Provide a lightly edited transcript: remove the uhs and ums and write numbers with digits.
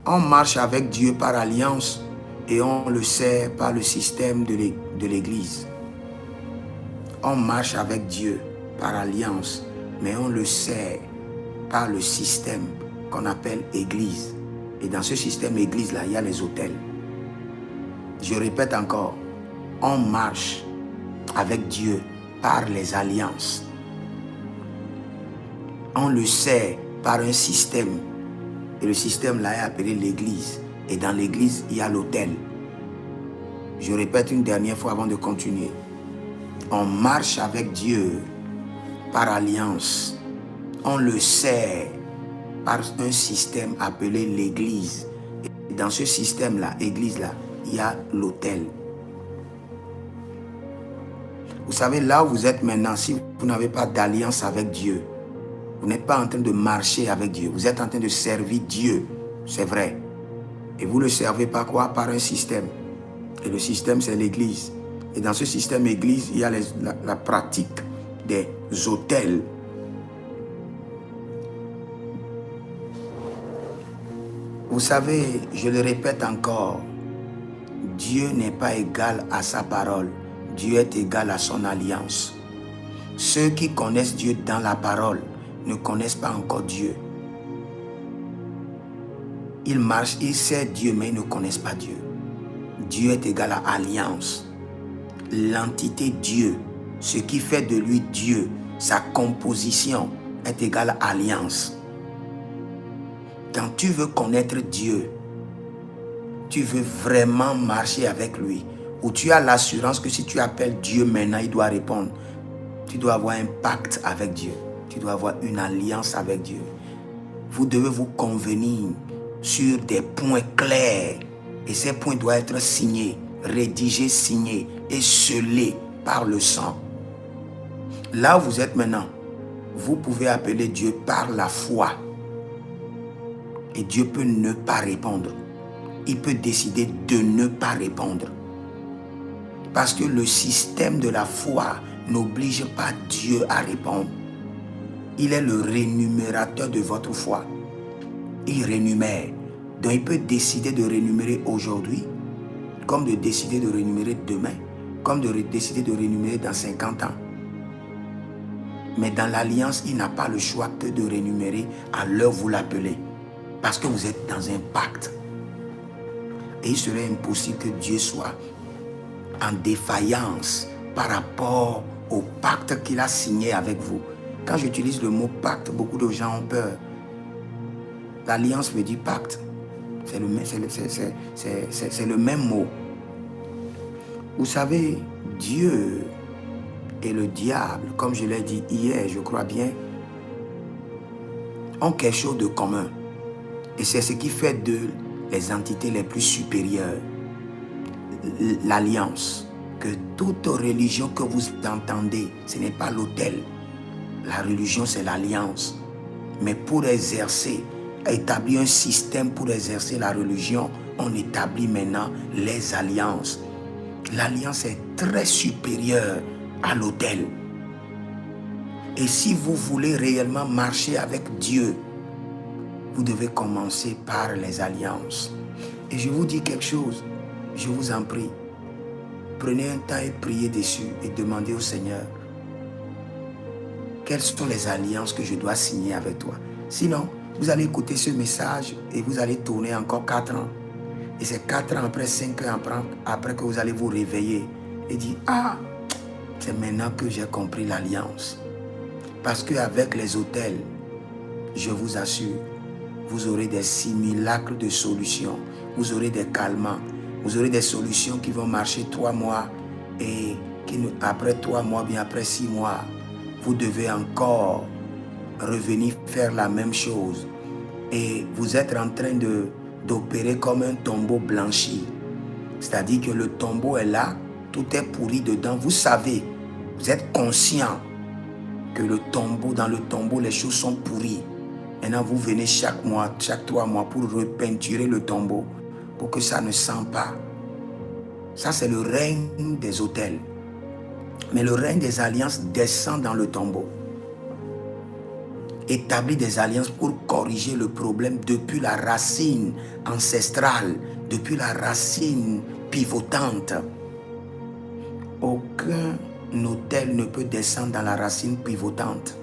On marche avec Dieu par alliance et on le sait par le système de l'Église. On marche avec Dieu par alliance, mais on le sait par le système qu'on appelle Église. Et dans ce système Église-là, il y a les autels. Je répète encore, on marche avec Dieu par les alliances. On le sait par un système. Et le système là est appelé l'Église. Et dans l'Église, il y a l'autel. Je répète une dernière fois avant de continuer. On marche avec Dieu par alliance. On le sait par un système appelé l'Église. Et dans ce système-là, Église-là, il y a l'autel. Vous savez, là où vous êtes maintenant, si vous n'avez pas d'alliance avec Dieu, vous n'êtes pas en train de marcher avec Dieu. Vous êtes en train de servir Dieu. C'est vrai. Et vous le servez par quoi? Par un système. Et le système, c'est l'Église. Et dans ce système Église, il y a la pratique des autels. Vous savez, je le répète encore, Dieu n'est pas égal à sa parole. Dieu est égal à son alliance. Ceux qui connaissent Dieu dans la parole ne connaissent pas encore Dieu. Ils marchent, ils savent Dieu, mais ils ne connaissent pas Dieu. Dieu est égal à alliance. L'entité Dieu, ce qui fait de lui Dieu, sa composition est égale à alliance. Quand tu veux connaître Dieu, tu veux vraiment marcher avec lui, ou tu as l'assurance que si tu appelles Dieu maintenant, il doit répondre. Tu dois avoir un pacte avec Dieu. Tu dois avoir une alliance avec Dieu. Vous devez vous convenir sur des points clairs. Et ces points doivent être signés, rédigés, signés et scellés par le sang. Là où vous êtes maintenant, vous pouvez appeler Dieu par la foi. Et Dieu peut ne pas répondre. Il peut décider de ne pas répondre. Parce que le système de la foi n'oblige pas Dieu à répondre. Il est le rémunérateur de votre foi. Il rémunère. Donc il peut décider de rémunérer aujourd'hui, comme de décider de rémunérer demain, comme de décider de rémunérer dans 50 ans. Mais dans l'alliance, il n'a pas le choix que de rémunérer à l'heure où vous l'appelez. Parce que vous êtes dans un pacte. Et il serait impossible que Dieu soit en défaillance par rapport au pacte qu'il a signé avec vous. Quand j'utilise le mot pacte, beaucoup de gens ont peur. L'alliance veut dire pacte. C'est le même mot. Vous savez, Dieu et le diable, comme je l'ai dit hier, je crois bien, ont quelque chose de commun. Et c'est ce qui fait d'eux les entités les plus supérieures. L'alliance. Que toute religion que vous entendez, ce n'est pas l'autel. La religion, c'est l'alliance. Mais pour exercer, établir un système pour exercer la religion, on établit maintenant les alliances. L'alliance est très supérieure à l'autel. Et si vous voulez réellement marcher avec Dieu, vous devez commencer par les alliances. Et je vous dis quelque chose, je vous en prie. Prenez un temps et priez dessus et demandez au Seigneur quelles sont les alliances que je dois signer avec toi. Sinon, vous allez écouter ce message et vous allez tourner encore 4 ans. Et c'est 4 ans après, 5 ans après que vous allez vous réveiller et dire, ah, c'est maintenant que j'ai compris l'alliance. Parce qu'avec les autels, je vous assure, vous aurez des simulacres de solutions. Vous aurez des calmants. Vous aurez des solutions qui vont marcher 3 mois et après 3 mois, bien après 6 mois, vous devez encore revenir faire la même chose. Et vous êtes en train d'opérer comme un tombeau blanchi. C'est-à-dire que le tombeau est là, tout est pourri dedans. Vous savez, vous êtes conscient que dans le tombeau, les choses sont pourries. Maintenant, vous venez chaque mois, chaque 3 mois pour repeinturer le tombeau, pour que ça ne sente pas. Ça, c'est le règne des autels. Mais le règne des alliances descend dans le tombeau. établit des alliances pour corriger le problème depuis la racine ancestrale, depuis la racine pivotante. Aucun autel ne peut descendre dans la racine pivotante.